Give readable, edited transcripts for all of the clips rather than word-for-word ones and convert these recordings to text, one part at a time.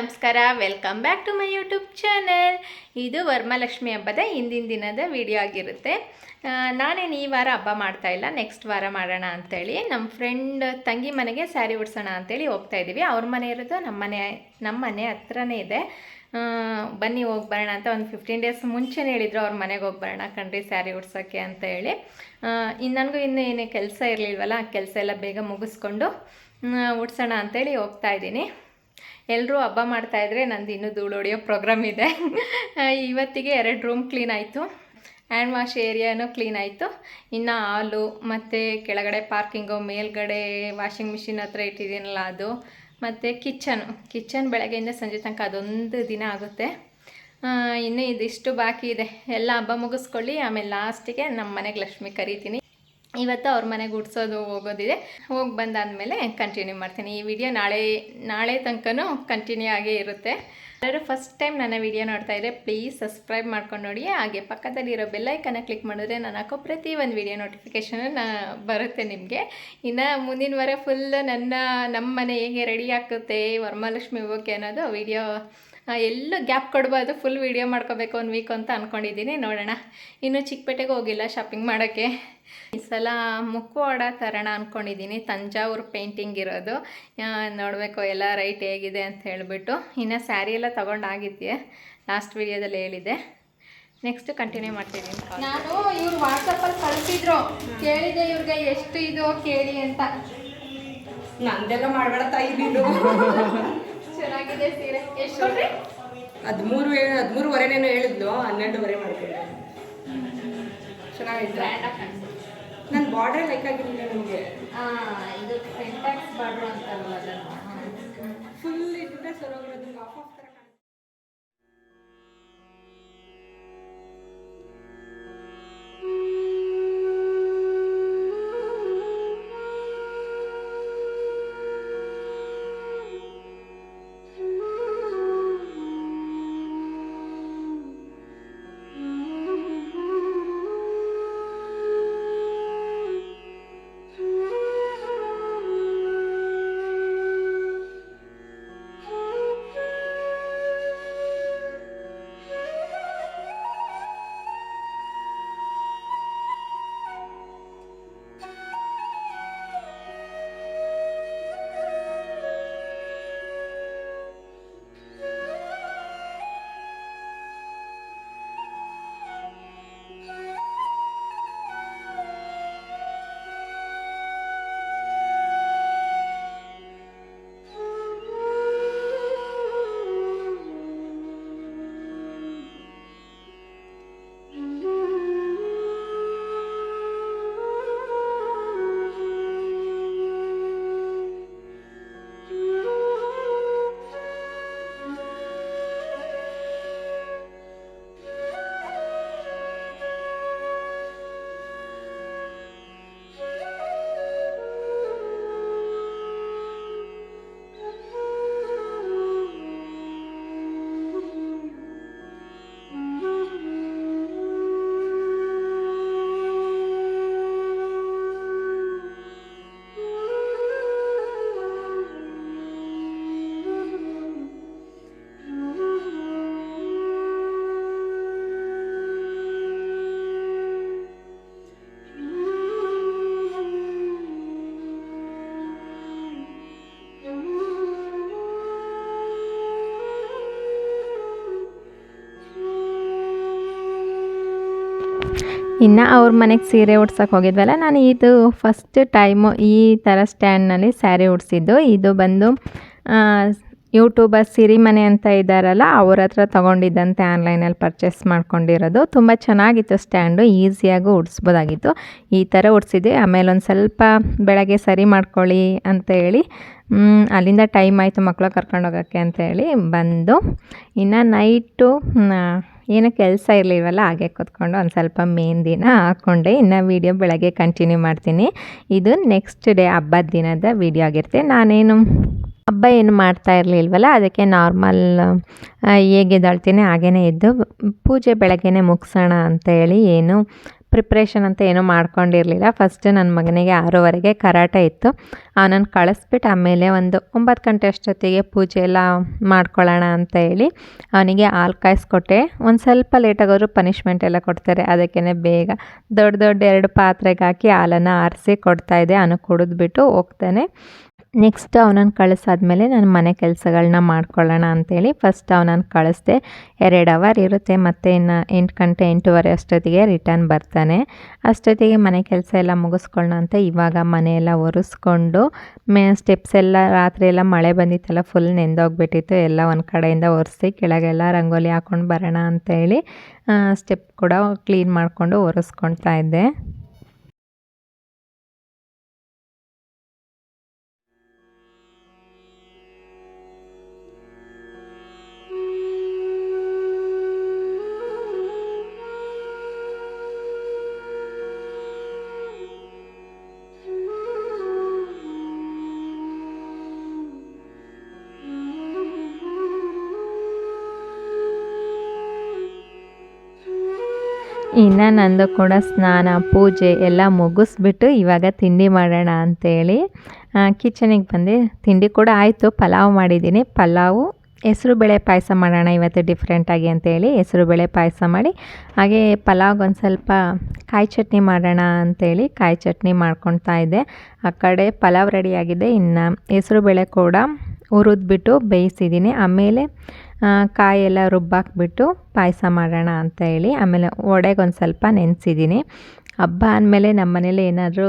ನಮಸ್ಕಾರ, welcome back to my YouTube channel. ಇದು ವರಮಹಾಲಕ್ಷ್ಮಿ ಹಬ್ಬದ ಹಿಂದಿನ ದಿನದ ವಿಡಿಯೋ ಆಗಿರುತ್ತೆ. ನಾನೇನು ಈ ವಾರ ಹಬ್ಬ ಮಾಡ್ತಾಯಿಲ್ಲ, ನೆಕ್ಸ್ಟ್ ವಾರ ಮಾಡೋಣ ಅಂಥೇಳಿ ನಮ್ಮ ಫ್ರೆಂಡ್ ತಂಗಿ ಮನೆಗೆ ಸ್ಯಾರಿ ಉಡ್ಸೋಣ ಅಂಥೇಳಿ ಹೋಗ್ತಾಯಿದ್ದೀವಿ. ಅವ್ರ ಮನೆ ಇರೋದು ನಮ್ಮ ಮನೆ ಹತ್ರನೇ ಇದೆ. ಬನ್ನಿ ಹೋಗಿ ಬರೋಣ ಅಂತ ಒಂದು 15 ಡೇಸ್ ಮುಂಚೆನೇ ಹೇಳಿದರು, ಅವ್ರ ಮನೆಗೆ ಹೋಗಿ ಬರೋಣ ಕಣ್ರಿ ಸ್ಯಾರಿ ಉಡ್ಸೋಕ್ಕೆ ಅಂತ ಹೇಳಿ. ನನಗೂ ಇನ್ನೂ ಏನೇ ಕೆಲಸ ಇರಲಿಲ್ವಲ್ಲ, ಕೆಲಸ ಎಲ್ಲ ಬೇಗ ಮುಗಿಸ್ಕೊಂಡು ಉಡ್ಸೋಣ ಅಂಥೇಳಿ ಹೋಗ್ತಾಯಿದ್ದೀನಿ. ಎಲ್ಲರೂ ಹಬ್ಬ ಮಾಡ್ತಾಯಿದ್ರೆ ನಂದು ಇನ್ನೂ ಧೂಳು ಹೊಡೆಯೋ ಪ್ರೋಗ್ರಾಮ್ ಇದೆ. ಇವತ್ತಿಗೆ 2 ರೂಮ್ ಕ್ಲೀನ್ ಆಯಿತು, ಹ್ಯಾಂಡ್ ವಾಶ್ ಏರಿಯಾನೂ ಕ್ಲೀನ್ ಆಯಿತು. ಇನ್ನು ಹಾಲು ಮತ್ತು ಕೆಳಗಡೆ ಪಾರ್ಕಿಂಗು, ಮೇಲ್ಗಡೆ ವಾಷಿಂಗ್ ಮಿಷಿನ್ ಹತ್ರ ಇಟ್ಟಿದ್ದೀನಲ್ಲ ಅದು, ಮತ್ತು ಕಿಚನ್ ಬೆಳಗ್ಗೆಯಿಂದ ಸಂಜೆ ತನಕ ಅದೊಂದು ದಿನ ಆಗುತ್ತೆ. ಇನ್ನೂ ಇದಿಷ್ಟು ಬಾಕಿ ಇದೆ. ಎಲ್ಲ ಹಬ್ಬ ಮುಗಿಸ್ಕೊಳ್ಳಿ, ಆಮೇಲೆ ಲಾಸ್ಟಿಗೆ ನಮ್ಮ ಮನೆಗೆ ಲಕ್ಷ್ಮಿ ಕರಿತೀನಿ. ಇವತ್ತು ಅವ್ರ ಮನೆಗೆ ಉಡ್ಸೋದು ಹೋಗೋದಿದೆ. ಹೋಗಿ ಬಂದಾದಮೇಲೆ ಕಂಟಿನ್ಯೂ ಮಾಡ್ತೀನಿ. ಈ ವಿಡಿಯೋ ನಾಳೆ ತನಕನೂ ಕಂಟಿನ್ಯೂ ಆಗೇ ಇರುತ್ತೆ. ಎಲ್ಲರೂ ಫಸ್ಟ್ ಟೈಮ್ ನನ್ನ ವಿಡಿಯೋ ನೋಡ್ತಾ ಇದ್ದರೆ ಪ್ಲೀಸ್ ಸಬ್ಸ್ಕ್ರೈಬ್ ಮಾಡ್ಕೊಂಡು ನೋಡಿ. ಹಾಗೆ ಪಕ್ಕದಲ್ಲಿರೋ ಬೆಲ್ಲೈಕನ್ನ ಕ್ಲಿಕ್ ಮಾಡಿದ್ರೆ ನಾನು ಹಾಕೋ ಪ್ರತಿ ಒಂದು ವಿಡಿಯೋ ನೋಟಿಫಿಕೇಷನ್ ಬರುತ್ತೆ ನಿಮಗೆ. ಇನ್ನು ಮುಂದಿನ ವಾರ ಫುಲ್ ನಮ್ಮ ಮನೆ ಹೇಗೆ ರೆಡಿ ಆಗುತ್ತೆ ವರಮಹಾಲಕ್ಷ್ಮಿ ಹಬ್ಬಕ್ಕೆ ಅನ್ನೋದು ವಿಡಿಯೋ, ಎಲ್ಲೂ ಗ್ಯಾಪ್ ಕೊಡ್ಬಾರ್ದು, ಫುಲ್ ವೀಡಿಯೋ ಮಾಡ್ಕೋಬೇಕು 1 ವೀಕ್ ಅಂತ ಅಂದ್ಕೊಂಡಿದ್ದೀನಿ. ನೋಡೋಣ. ಇನ್ನು ಚಿಕ್ಕಪೇಟೆಗೆ ಹೋಗಿಲ್ಲ ಶಾಪಿಂಗ್ ಮಾಡೋಕ್ಕೆ. ಈ ಸಲ ಮುಖವಾಡ ತರೋಣ ಅಂದ್ಕೊಂಡಿದ್ದೀನಿ. ತಂಜಾವೂರು ಪೇಂಟಿಂಗ್ ಇರೋದು ನೋಡಬೇಕು ಎಲ್ಲ ರೈಟ್ ಹೇಗಿದೆ ಅಂತ ಹೇಳಿಬಿಟ್ಟು. ಇನ್ನು ಸ್ಯಾರಿ ಎಲ್ಲ ತೊಗೊಂಡಾಗಿದ್ದೆ, ಲಾಸ್ಟ್ ವಿಡಿಯೋದಲ್ಲಿ ಹೇಳಿದ್ದೆ. ನೆಕ್ಸ್ಟ್ ಕಂಟಿನ್ಯೂ ಮಾಡ್ತಿದ್ದೀನಿ. ನಾನು ಇವ್ರು ವಾಟ್ಸಪ್ಪಲ್ಲಿ ಕಳಿಸಿದ್ರು, ಕೇಳಿದೆ ಇವ್ರಿಗೆ ಎಷ್ಟು ಇದು ಕೇಳಿ ಅಂತ. ನಂದೆಲ್ಲ ಮಾಡಬೇಡ ತಾಯಿ, ಚೆನ್ನಾಗಿದೆ ಸೀರೆ. ಎಷ್ಟು ಕೊಡ್ರಿ? 13:30 ಹೇಳಿದ್ಲು, 12:30 ಮಾಡ್ಕೊಂಡೆ. ಚೆನ್ನಾಗಿತ್ತು. ನನ್ನ ಬಾರ್ಡರ್ ಲೈಕ್ ಆಗಿರಲಿಲ್ಲ ನನಗೆ. ಇದು ಪೆಂಟಾಕ್ಸ್ ಬಾರ್ಡರ್ ಅಂತಾರಲ್ಲ, ಅದನ್ನು ಫುಲ್ ಇಟ್ಟರೆ ಸರೋಗಿರೋದು ಆಫ್ ಆಫ್ ಥರ. ಇನ್ನು ಅವ್ರ ಮನೆಗೆ ಸೀರೆ ಉಡ್ಸೋಕೆ ಹೋಗಿದ್ವಲ್ಲ, ನಾನು ಇದು ಫಸ್ಟ್ ಟೈಮು ಈ ಥರ ಸ್ಟ್ಯಾಂಡ್ನಲ್ಲಿ ಸ್ಯಾರಿ ಉಡ್ಸಿದ್ದು. ಇದು ಬಂದು ಯೂಟ್ಯೂಬರ್ ಸಿರಿಮನೆ ಅಂತ ಇದ್ದಾರಲ್ಲ, ಅವ್ರ ಹತ್ರ ತೊಗೊಂಡಿದ್ದಂತೆ ಆನ್ಲೈನಲ್ಲಿ ಪರ್ಚೇಸ್ ಮಾಡ್ಕೊಂಡಿರೋದು. ತುಂಬ ಚೆನ್ನಾಗಿತ್ತು ಸ್ಟ್ಯಾಂಡು, ಈಸಿಯಾಗೂ ಉಡ್ಸ್ಬೋದಾಗಿತ್ತು. ಈ ಥರ ಉಡ್ಸಿದ್ದೆ. ಆಮೇಲೆ ಒಂದು ಸ್ವಲ್ಪ ಬೆಳಗ್ಗೆ ಸರಿ ಮಾಡ್ಕೊಳ್ಳಿ ಅಂತ ಹೇಳಿ ಅಲ್ಲಿಂದ ಟೈಮ್ ಆಯಿತು ಮಕ್ಕಳು ಕರ್ಕೊಂಡೋಗೋಕ್ಕೆ ಅಂತೇಳಿ ಬಂದು, ಇನ್ನು ನೈಟು ಏನೋ ಕೆಲಸ ಇರಲಿಲ್ವಲ್ಲ, ಹಾಗೆ ಕೂತ್ಕೊಂಡು ಒಂದು ಸ್ವಲ್ಪ ಮೆಹಂದಿನ ಹಾಕ್ಕೊಂಡೆ. ಇನ್ನು ವೀಡಿಯೋ ಬೆಳಗ್ಗೆ ಕಂಟಿನ್ಯೂ ಮಾಡ್ತೀನಿ. ಇದು ನೆಕ್ಸ್ಟ್ ಡೇ ಹಬ್ಬದ ದಿನದ ವೀಡಿಯೋ ಆಗಿರುತ್ತೆ. ನಾನೇನು ಹಬ್ಬ ಏನು ಮಾಡ್ತಾ ಇರಲಿಲ್ವಲ್ಲ, ಅದಕ್ಕೆ ನಾರ್ಮಲ್ ಹೇಗೆ ಎದ್ದೇಳ್ತೀನಿ ಹಾಗೇ ಇದ್ದು ಪೂಜೆ ಬೆಳಗ್ಗೆನೇ ಮುಗಿಸೋಣ ಅಂತ ಹೇಳಿ ಏನು ಪ್ರಿಪ್ರೇಷನ್ ಅಂತ ಏನೂ ಮಾಡ್ಕೊಂಡಿರಲಿಲ್ಲ. ಫಸ್ಟ್ ನನ್ನ ಮಗನಿಗೆ 6:30ಗೆ ಕರಾಟೆ ಇತ್ತು, ಅವನನ್ನು ಕಳಿಸ್ಬಿಟ್ಟು ಆಮೇಲೆ ಒಂದು 9 ಗಂಟೆ ಅಷ್ಟೊತ್ತಿಗೆ ಪೂಜೆ ಎಲ್ಲ ಮಾಡ್ಕೊಳ್ಳೋಣ ಅಂತ ಹೇಳಿ ಅವನಿಗೆ ಹಾಲು ಕಾಯಿಸ್ಕೊಟ್ಟೆ. ಒಂದು ಸ್ವಲ್ಪ ಲೇಟಾಗೋದ್ರು ಪನಿಷ್ಮೆಂಟ್ ಎಲ್ಲ ಕೊಡ್ತಾರೆ, ಅದಕ್ಕೇ ಬೇಗ ದೊಡ್ಡ ದೊಡ್ಡ 2 ಪಾತ್ರೆಗೆ ಹಾಕಿ ಹಾಲನ್ನು ಆರಿಸಿ ಕೊಡ್ತಾಯಿದ್ದೆ. ಅವನು ಕುಡಿದ್ಬಿಟ್ಟು ಹೋಗ್ತಾನೆ. ನೆಕ್ಸ್ಟ್ ಅವನನ್ನು ಕಳಿಸಾದ್ಮೇಲೆ ನಾನು ಮನೆ ಕೆಲಸಗಳನ್ನ ಮಾಡ್ಕೊಳ್ಳೋಣ ಅಂಥೇಳಿ ಫಸ್ಟ್ ಅವನನ್ನು ಕಳಿಸ್ದೆ. 2 ಅವರ್ ಇರುತ್ತೆ, ಮತ್ತು ಇನ್ನು 8 ಗಂಟೆ 8:30 ಅಷ್ಟೊತ್ತಿಗೆ ರಿಟರ್ನ್ ಬರ್ತಾನೆ. ಅಷ್ಟೊತ್ತಿಗೆ ಮನೆ ಕೆಲಸ ಎಲ್ಲ ಮುಗಿಸ್ಕೊಳ್ಳೋಣ ಅಂತ ಇವಾಗ ಮನೆಯೆಲ್ಲ ಒರೆಸ್ಕೊಂಡು ಸ್ಟೆಪ್ಸ್ ಎಲ್ಲ ರಾತ್ರಿ ಎಲ್ಲ ಮಳೆ ಬಂದಿತ್ತಲ್ಲ, ಫುಲ್ ನೆಂದೋಗ್ಬಿಟ್ಟಿತ್ತು. ಎಲ್ಲ ಒಂದು ಕಡೆಯಿಂದ ಒರೆಸಿ ಕೆಳಗೆಲ್ಲ ರಂಗೋಲಿ ಹಾಕ್ಕೊಂಡು ಬರೋಣ ಅಂತೇಳಿ ಸ್ಟೆಪ್ ಕೂಡ ಕ್ಲೀನ್ ಮಾಡಿಕೊಂಡು ಒರೆಸ್ಕೊಳ್ತಾ ಇದ್ದೆ. ಇನ್ನು ನಂದು ಕೂಡ ಸ್ನಾನ ಪೂಜೆ ಎಲ್ಲ ಮುಗಿಸ್ಬಿಟ್ಟು ಇವಾಗ ತಿಂಡಿ ಮಾಡೋಣ ಅಂಥೇಳಿ ಕಿಚನಿಗೆ ಬಂದೆ. ತಿಂಡಿ ಕೂಡ ಆಯಿತು, ಪಲಾವ್ ಮಾಡಿದ್ದೀನಿ. ಪಲಾವು ಹೆಸರುಬೇಳೆ ಪಾಯಸ ಮಾಡೋಣ ಇವತ್ತು ಡಿಫ್ರೆಂಟಾಗಿ ಅಂತೇಳಿ ಹೆಸರುಬೇಳೆ ಪಾಯಸ ಮಾಡಿ, ಹಾಗೆ ಪಲಾವ್ಗೆ ಒಂದು ಸ್ವಲ್ಪ ಕಾಯಿ ಚಟ್ನಿ ಮಾಡೋಣ ಅಂಥೇಳಿ ಕಾಯಿ ಚಟ್ನಿ ಮಾಡ್ಕೊಳ್ತಾ ಇದ್ದೆ. ಆ ಕಡೆ ಪಲಾವ್ ರೆಡಿಯಾಗಿದೆ, ಇನ್ನು ಹೆಸರುಬೇಳೆ ಕೂಡ ಹುರಿದ್ಬಿಟ್ಟು ಬೇಯಿಸಿದ್ದೀನಿ. ಆಮೇಲೆ ಕಾಯಿ ಎಲ್ಲ ರುಬ್ಬಾಕ್ಬಿಟ್ಟು ಪಾಯಸ ಮಾಡೋಣ ಅಂತ ಹೇಳಿ ಆಮೇಲೆ ವಡೆಗೆ ಒಂದು ಸ್ವಲ್ಪ ನೆನೆಸಿದ್ದೀನಿ. ಹಬ್ಬ ಅಂದಮೇಲೆ ನಮ್ಮ ಮನೇಲಿ ಏನಾದರೂ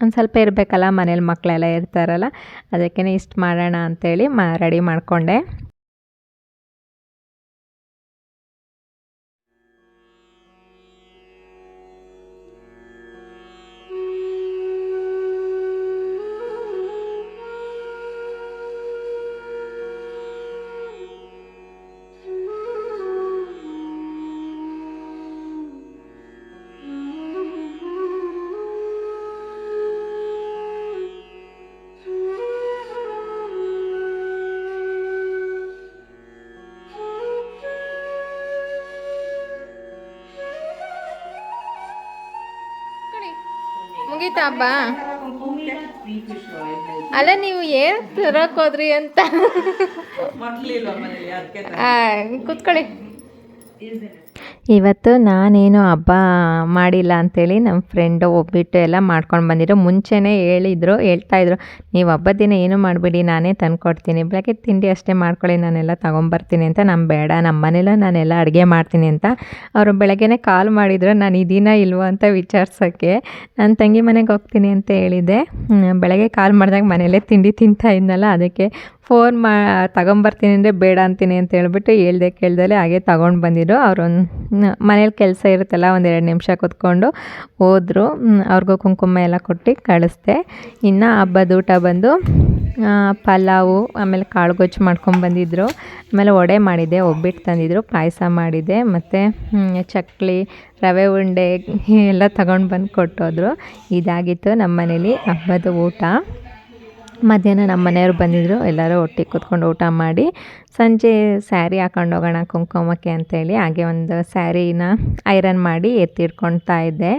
ಒಂದು ಸ್ವಲ್ಪ ಇರಬೇಕಲ್ಲ, ಮನೇಲಿ ಮಕ್ಕಳೆಲ್ಲ ಇರ್ತಾರಲ್ಲ, ಅದಕ್ಕೇ ಇಷ್ಟು ಮಾಡೋಣ ಅಂಥೇಳಿ ರೆಡಿ ಮಾಡಿಕೊಂಡೆ. ಮುಗೀತಾ ಹಬ್ಬ? ಅಲ್ಲ, ನೀವು ಏನು ತರಕ್ಕೆ ಹೋದ್ರಿ ಅಂತ ಕೂತ್ಕೊಳ್ಳಿ. ಇವತ್ತು ನಾನೇನು ಹಬ್ಬ ಮಾಡಿಲ್ಲ ಅಂಥೇಳಿ ನಮ್ಮ ಫ್ರೆಂಡು ಒಬ್ಬಿಟ್ಟು ಎಲ್ಲ ಮಾಡ್ಕೊಂಡು ಬಂದಿದ್ರು. ಮುಂಚೆನೇ ಹೇಳ್ತಾಯಿದ್ರು, ನೀವು ಹಬ್ಬದ ದಿನ ಏನೂ ಮಾಡಿಬಿಡಿ, ನಾನೇ ತಂದುಕೊಡ್ತೀನಿ, ಬೆಳಗ್ಗೆ ತಿಂಡಿ ಅಷ್ಟೇ ಮಾಡ್ಕೊಳ್ಳಿ, ನಾನೆಲ್ಲ ತೊಗೊಂಬರ್ತೀನಿ ಅಂತ. ನಮ್ಮ ಬೇಡ, ನಮ್ಮ ಮನೇಲಿ ನಾನೆಲ್ಲ ಅಡುಗೆ ಮಾಡ್ತೀನಿ ಅಂತ. ಅವರು ಬೆಳಗ್ಗೆನೇ ಕಾಲ್ ಮಾಡಿದ್ರು, ನಾನು ಈ ದಿನ ಇಲ್ವೋ ಅಂತ ವಿಚಾರಿಸೋಕ್ಕೆ. ನನ್ನ ತಂಗಿ ಮನೆಗೆ ಹೋಗ್ತೀನಿ ಅಂತ ಹೇಳಿದ್ದೆ. ಬೆಳಗ್ಗೆ ಕಾಲ್ ಮಾಡಿದಾಗ ಮನೇಲೇ ತಿಂಡಿ ತಿಂತಾ ಇದ್ನಲ್ಲ, ಅದಕ್ಕೆ ಫೋನ್ ತಗೊಂಬರ್ತೀನಿ ಅಂದರೆ ಬೇಡ ಅಂತೀನಿ ಅಂತ ಹೇಳ್ಬಿಟ್ಟು ಹೇಳ್ದೆ ಕೇಳ್ದಲೆ ಹಾಗೆ ತಗೊಂಡು ಬಂದಿದ್ರು. ಅವರೊಂದು ಮನೇಲಿ ಕೆಲಸ ಇರುತ್ತಲ್ಲ, 1-2 ನಿಮಿಷ ಕೂತ್ಕೊಂಡು ಹೋದರು. ಅವ್ರಿಗೂ ಕುಂಕುಮ ಎಲ್ಲ ಕೊಟ್ಟು ಕಳಿಸ್ದೆ. ಇನ್ನು ಹಬ್ಬದ ಊಟ ಬಂದು ಪಲಾವು, ಆಮೇಲೆ ಕಾಳುಗೊಜ್ಜು ಮಾಡ್ಕೊಂಬಂದಿದ್ರು, ಆಮೇಲೆ ವಡೆ ಮಾಡಿದ್ದೆ, ಒಬ್ಬಿಟ್ಟು ತಂದಿದ್ರು, ಪಾಯಸ ಮಾಡಿದ್ದೆ, ಮತ್ತು ಚಕ್ಲಿ, ರವೆ ಉಂಡೆ ಎಲ್ಲ ತಗೊಂಡು ಬಂದು ಕೊಟ್ಟೋದ್ರು. ಇದಾಗಿತ್ತು ನಮ್ಮ ಮನೇಲಿ ಹಬ್ಬದ ಊಟ. ಮಧ್ಯಾಹ್ನ ನಮ್ಮ ಮನೆಯವ್ರು ಬಂದಿದ್ದರು, ಎಲ್ಲರೂ ಒಟ್ಟಿಗೆ ಕೂತ್ಕೊಂಡು ಊಟ ಮಾಡಿ ಸಂಜೆ ಸ್ಯಾರಿ ಹಾಕೊಂಡು ಹೋಗೋಣ ಕುಂಕುಮಕ್ಕೆ ಅಂತೇಳಿ ಹಾಗೆ ಒಂದು ಸ್ಯಾರಿನ ಐರನ್ ಮಾಡಿ ಎತ್ತಿಡ್ಕೊಳ್ತಾ ಇದ್ದೆ.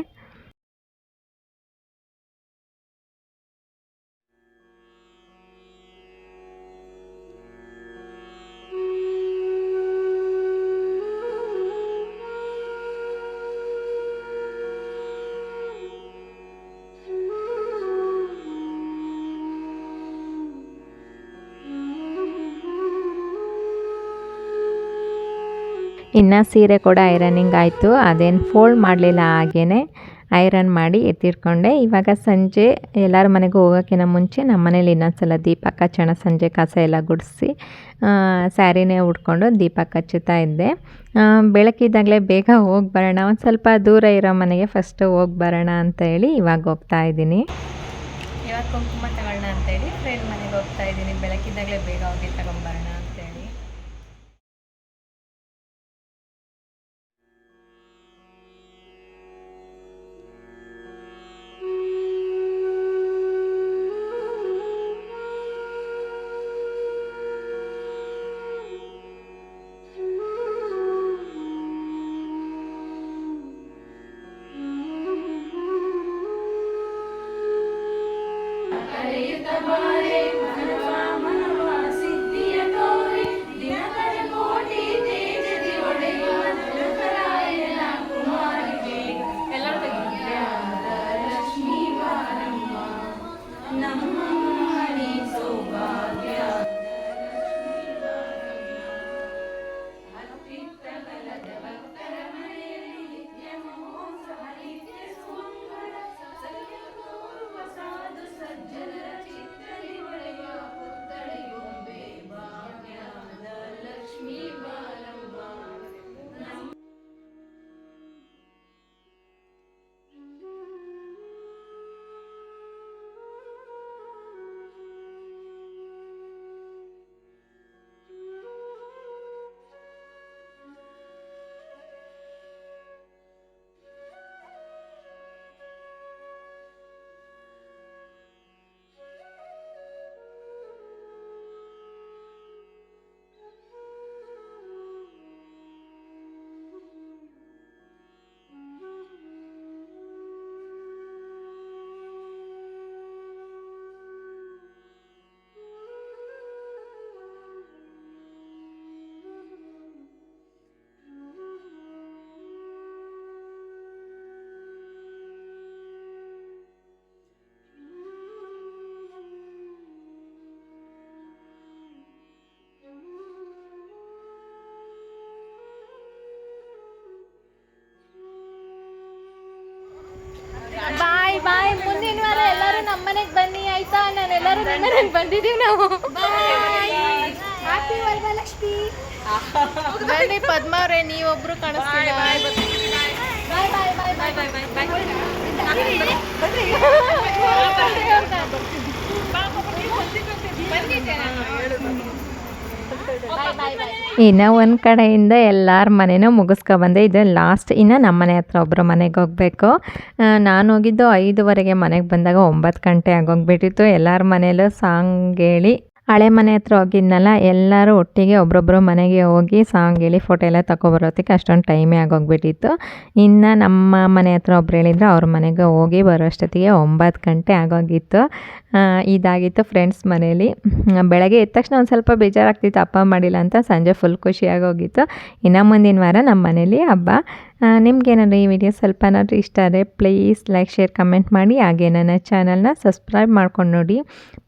ಇನ್ನು ಸೀರೆ ಕೂಡ ಐರನ್ನಿಂಗ್ ಆಯಿತು, ಅದೇನು ಫೋಲ್ಡ್ ಮಾಡಲಿಲ್ಲ, ಹಾಗೇ ಐರನ್ ಮಾಡಿ ಎತ್ತಿಟ್ಕೊಂಡೆ. ಇವಾಗ ಸಂಜೆ ಎಲ್ಲರ ಮನೆಗೂ ಹೋಗೋಕ್ಕಿಂತ ಮುಂಚೆ ನಮ್ಮ ಮನೇಲಿ ಇನ್ನೊಂದ್ಸಲ ದೀಪ ಹಚ್ಚೋಣ, ಸಂಜೆ ಕಸ ಎಲ್ಲ ಗುಡಿಸಿ ಸ್ಯಾರಿನೇ ಉಟ್ಕೊಂಡು ದೀಪ ಹಚ್ಚುತ್ತಾ ಇದ್ದೆ. ಬೆಳಕಿದ್ದಾಗಲೇ ಬೇಗ ಹೋಗಿ ಬರೋಣ, ಒಂದು ಸ್ವಲ್ಪ ದೂರ ಇರೋ ಮನೆಗೆ ಫಸ್ಟು ಹೋಗಿ ಬರೋಣ ಅಂತ ಹೇಳಿ ಇವಾಗ ಹೋಗ್ತಾ ಇದ್ದೀನಿ. ಇವಾಗ ಕುಂಕುಮ ತಗೊಳ್ಳೋಣ ಅಂತೇಳಿ ಫ್ರೆಂಡ್ ಮನೆಗೆ ಹೋಗ್ತಾ ಇದ್ದೀನಿ. ಬೆಳಕಿದ್ದಾಗಲೇ ಬೇಗ ಹೋಗಿ ತಗೊಂಬರೋಣ ಅಂತೇಳಿ. ಮನೆಗೆ ಬನ್ನಿ ಆಯ್ತಾ, ನಾನೆಲ್ಲರೂ ನಿಮ್ಮ ಮನೆಗೆ ಬಂದಿದ್ದೀವಿ ನಾವು. ಹ್ಯಾಪಿ ವರಮಹಾಲಕ್ಷ್ಮಿ. ಬನ್ನಿ ಪದ್ಮಾ ಅವರೇ, ನೀವೊಬ್ರು ಕಾಣಿಸ್ತೀರಾ. ಬಾಯ್ ಬಾಯ್ ಬಾಯ್ ಬಾಯ್ ಬಾಯ್ ಬಾಯ್ ಬಾಯ್. ಇನ್ನು ಒಂದು ಕಡೆಯಿಂದ ಎಲ್ಲರ ಮನೆಯೂ ಮುಗಿಸ್ಕೊಬಂದೆ. ಇದು ಲಾಸ್ಟ್. ಇನ್ನು ನಮ್ಮ ಮನೆ ಹತ್ರ ಒಬ್ಬರು ಮನೆಗೆ ಹೋಗಬೇಕು. ನಾನು ಹೋಗಿದ್ದು 5:15 ಮನೆಗೆ ಬಂದಾಗ 9 ಗಂಟೆ ಆಗೋಗ್ಬಿಟ್ಟಿತ್ತು. ಎಲ್ಲರ ಮನೆಯಲ್ಲೂ ಸಾಂಗ್ ಹೇಳಿ, ಹಳೆ ಮನೆ ಹತ್ರ ಹೋಗಿದ್ನಲ್ಲ, ಎಲ್ಲರೂ ಒಟ್ಟಿಗೆ ಒಬ್ರೊಬ್ಬರು ಮನೆಗೆ ಹೋಗಿ ಸಾಂಗ್ ಹೇಳಿ ಫೋಟೋ ಎಲ್ಲ ತಗೊಬರೋದಕ್ಕೆ ಅಷ್ಟೊಂದು ಟೈಮೇ ಆಗೋಗ್ಬಿಟ್ಟಿತ್ತು. ಇನ್ನು ನಮ್ಮ ಮನೆ ಹತ್ರ ಒಬ್ರು ಹೇಳಿದ್ರು, ಅವ್ರ ಮನೆಗೆ ಹೋಗಿ ಬರೋಷ್ಟೊತ್ತಿಗೆ 9 ಗಂಟೆ ಆಗೋಗಿತ್ತು. ಇದಾಗಿತ್ತು ಫ್ರೆಂಡ್ಸ್ ಮನೇಲಿ. ಬೆಳಗ್ಗೆ ಎದ್ದ ತಕ್ಷಣ ಒಂದು ಸ್ವಲ್ಪ ಬೇಜಾರಾಗ್ತಿತ್ತು ಹಬ್ಬ ಮಾಡಿಲ್ಲ ಅಂತ. ಸಂಜೆ ಫುಲ್ ಖುಷಿಯಾಗೋಗಿತ್ತು. ಇನ್ನು ಮುಂದಿನ ವಾರ ನಮ್ಮ ಮನೇಲಿ ಹಬ್ಬ. ನಿಮ್ಗೇನಾದ್ರು ಈ ವಿಡಿಯೋ ಸ್ವಲ್ಪನಾದ್ರೂ ಇಷ್ಟ ಆದರೆ ಪ್ಲೀಸ್ ಲೈಕ್, ಶೇರ್, ಕಮೆಂಟ್ ಮಾಡಿ. ಹಾಗೆ ನನ್ನ ಚಾನಲ್ನ ಸಬ್ಸ್ಕ್ರೈಬ್ ಮಾಡ್ಕೊಂಡು ನೋಡಿ.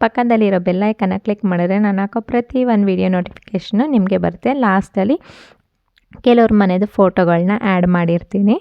ಪಕ್ಕದಲ್ಲಿರೋ ಬೆಲ್ ಐಕನ್ನ ಕ್ಲಿಕ್ ಮಾಡಿದ್ರೆ ನಾನು ಹಾಕೋ ಪ್ರತಿ ಒಂದು ವಿಡಿಯೋ ನೋಟಿಫಿಕೇಷನು ನಿಮಗೆ ಬರುತ್ತೆ. ಲಾಸ್ಟಲ್ಲಿ ಕೆಲವ್ರ ಮನೆದು ಫೋಟೋಗಳನ್ನ ಆ್ಯಡ್ ಮಾಡಿರ್ತೀನಿ.